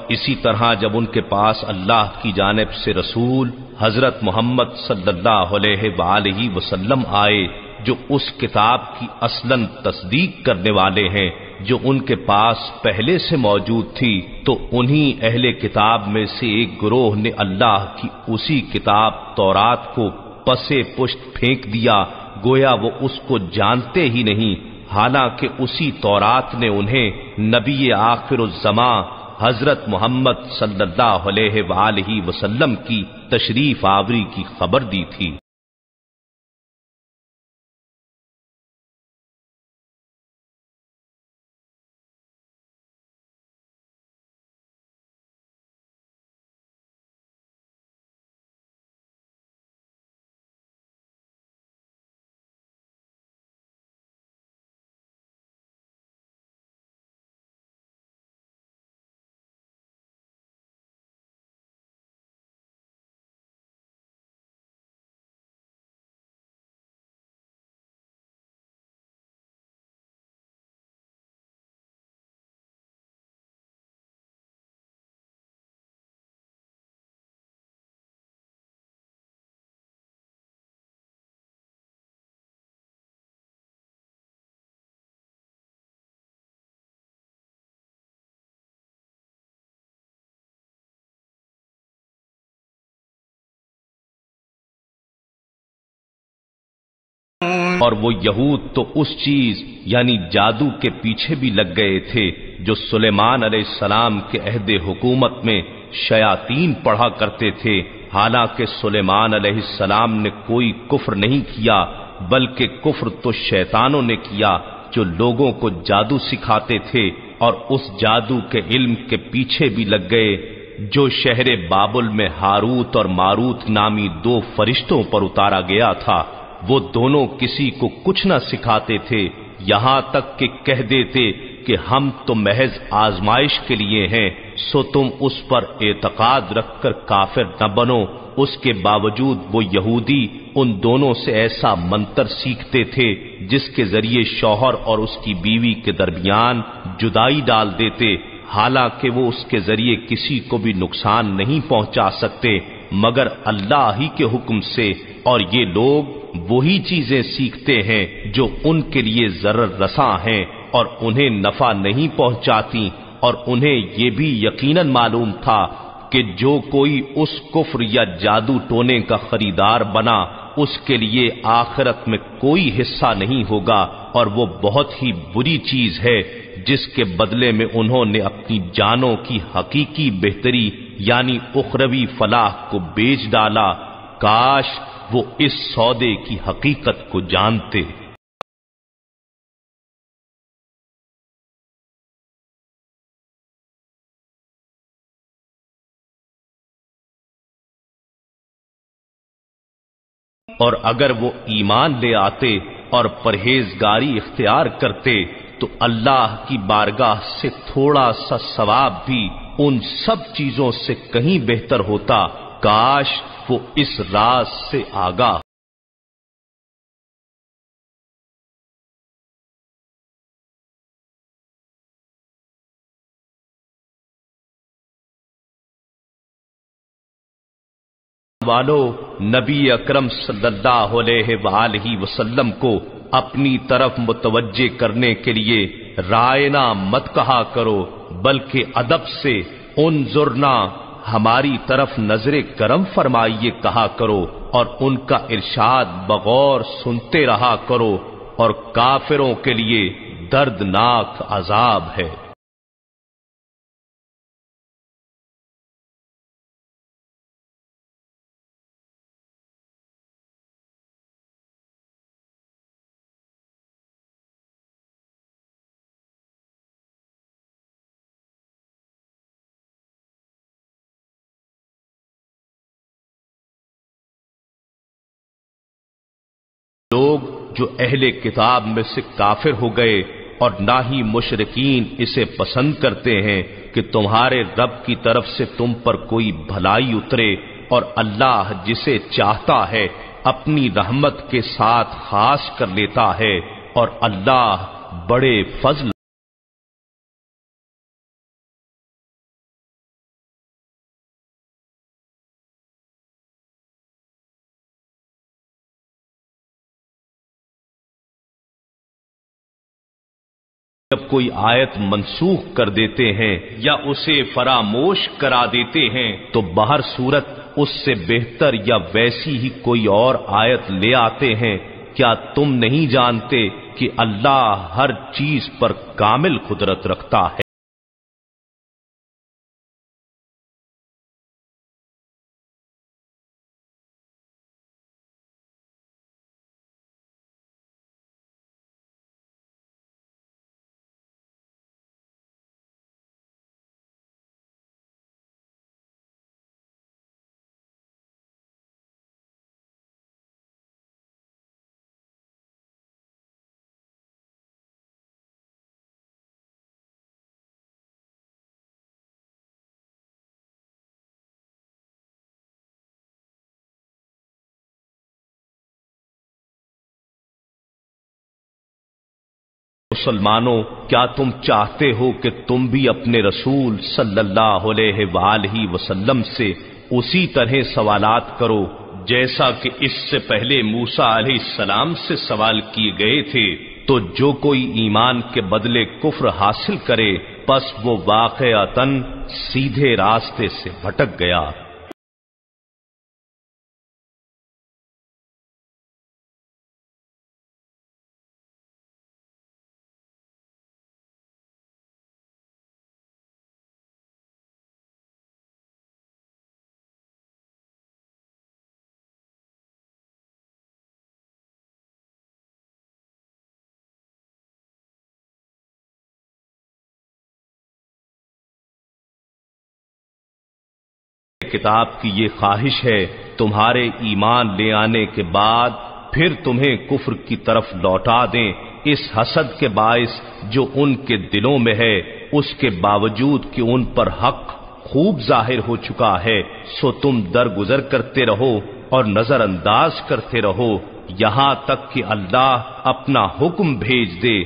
اسی طرح جب ان کے پاس اللہ کی جانب سے رسول حضرت محمد صلی اللہ علیہ وآلہ وسلم آئے جو اس کتاب کی اصلاً تصدیق کرنے والے ہیں جو ان کے پاس پہلے سے موجود تھی، تو انہی اہل کتاب میں سے ایک گروہ نے اللہ کی اسی کتاب تورات کو پسے پشت پھینک دیا، گویا وہ اس کو جانتے ہی نہیں، حالانکہ اسی تورات نے انہیں نبی آخر الزماں حضرت محمد صلی اللہ علیہ وآلہ وسلم کی تشریف آوری کی خبر دی تھی۔ اور وہ یہود تو اس چیز یعنی جادو کے پیچھے بھی لگ گئے تھے جو سلیمان علیہ السلام کے عہد حکومت میں شیاطین پڑھا کرتے تھے، حالانکہ سلیمان علیہ السلام نے کوئی کفر نہیں کیا بلکہ کفر تو شیطانوں نے کیا جو لوگوں کو جادو سکھاتے تھے، اور اس جادو کے علم کے پیچھے بھی لگ گئے جو شہر بابل میں ہاروت اور ماروت نامی دو فرشتوں پر اتارا گیا تھا۔ وہ دونوں کسی کو کچھ نہ سکھاتے تھے، یہاں تک کہ کہہ دیتے کہ ہم تو محض آزمائش کے لیے ہیں، سو تم اس پر اعتقاد رکھ کر کافر نہ بنو۔ اس کے باوجود وہ یہودی ان دونوں سے ایسا منتر سیکھتے تھے جس کے ذریعے شوہر اور اس کی بیوی کے درمیان جدائی ڈال دیتے، حالانکہ وہ اس کے ذریعے کسی کو بھی نقصان نہیں پہنچا سکتے مگر اللہ ہی کے حکم سے، اور یہ لوگ وہی چیزیں سیکھتے ہیں جو ان کے لیے ضرر رساں ہیں اور انہیں نفع نہیں پہنچاتی، اور انہیں یہ بھی یقیناً معلوم تھا کہ جو کوئی اس کفر یا جادو ٹونے کا خریدار بنا اس کے لیے آخرت میں کوئی حصہ نہیں ہوگا، اور وہ بہت ہی بری چیز ہے جس کے بدلے میں انہوں نے اپنی جانوں کی حقیقی بہتری یعنی اخروی فلاح کو بیچ ڈالا۔ کاش وہ اس سودے کی حقیقت کو جانتے۔ اور اگر وہ ایمان لے آتے اور پرہیزگاری اختیار کرتے تو اللہ کی بارگاہ سے تھوڑا سا ثواب بھی ان سب چیزوں سے کہیں بہتر ہوتا، کاش وہ اس راز سے آگاہ۔ والو، نبی اکرم صلی اللہ علیہ وآلہ وسلم کو اپنی طرف متوجہ کرنے کے لیے رائنا مت کہا کرو بلکہ ادب سے انظرنا، ہماری طرف نظر کرم فرمائیے کہا کرو، اور ان کا ارشاد بغور سنتے رہا کرو، اور کافروں کے لیے دردناک عذاب ہے۔ لوگ جو اہل کتاب میں سے کافر ہو گئے اور نہ ہی مشرکین اسے پسند کرتے ہیں کہ تمہارے رب کی طرف سے تم پر کوئی بھلائی اترے، اور اللہ جسے چاہتا ہے اپنی رحمت کے ساتھ خاص کر لیتا ہے، اور اللہ بڑے فضل جب کوئی آیت منسوخ کر دیتے ہیں یا اسے فراموش کرا دیتے ہیں تو بہر صورت اس سے بہتر یا ویسی ہی کوئی اور آیت لے آتے ہیں۔ کیا تم نہیں جانتے کہ اللہ ہر چیز پر کامل قدرت رکھتا ہے؟ مسلمانوں، کیا تم چاہتے ہو کہ تم بھی اپنے رسول صلی اللہ علیہ وآلہ وسلم سے اسی طرح سوالات کرو جیسا کہ اس سے پہلے موسیٰ علیہ السلام سے سوال کیے گئے تھے؟ تو جو کوئی ایمان کے بدلے کفر حاصل کرے پس وہ واقعتاً سیدھے راستے سے بھٹک گیا۔ کتاب کی یہ خواہش ہے تمہارے ایمان لے آنے کے بعد پھر تمہیں کفر کی طرف لوٹا دیں، اس حسد کے باعث جو ان کے دلوں میں ہے، اس کے باوجود کہ ان پر حق خوب ظاہر ہو چکا ہے، سو تم درگزر کرتے رہو اور نظر انداز کرتے رہو یہاں تک کہ اللہ اپنا حکم بھیج دے۔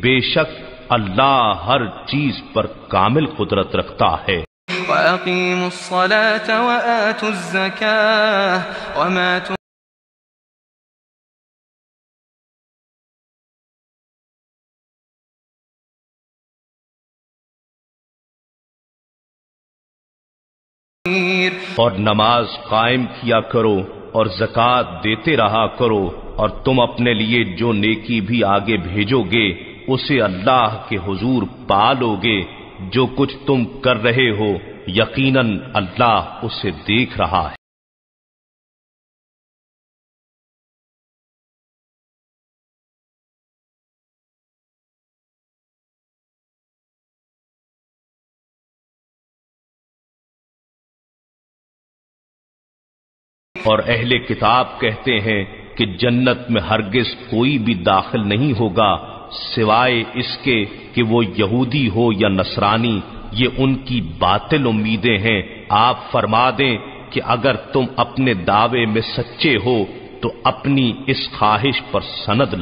بے شک اللہ ہر چیز پر کامل قدرت رکھتا ہے۔ وَأَقِيمُوا الصَّلَاةَ وَآتُوا الزَّكَاةَ وَمَا اور نماز قائم کیا کرو اور زکوٰۃ دیتے رہا کرو، اور تم اپنے لیے جو نیکی بھی آگے بھیجو گے اسے اللہ کے حضور پالو گے۔ جو کچھ تم کر رہے ہو یقیناً اللہ اسے دیکھ رہا ہے۔ اور اہل کتاب کہتے ہیں کہ جنت میں ہرگز کوئی بھی داخل نہیں ہوگا سوائے اس کے کہ وہ یہودی ہو یا نصرانی، یہ ان کی باطل امیدیں ہیں۔ آپ فرما دیں کہ اگر تم اپنے دعوے میں سچے ہو تو اپنی اس خواہش پر سند لا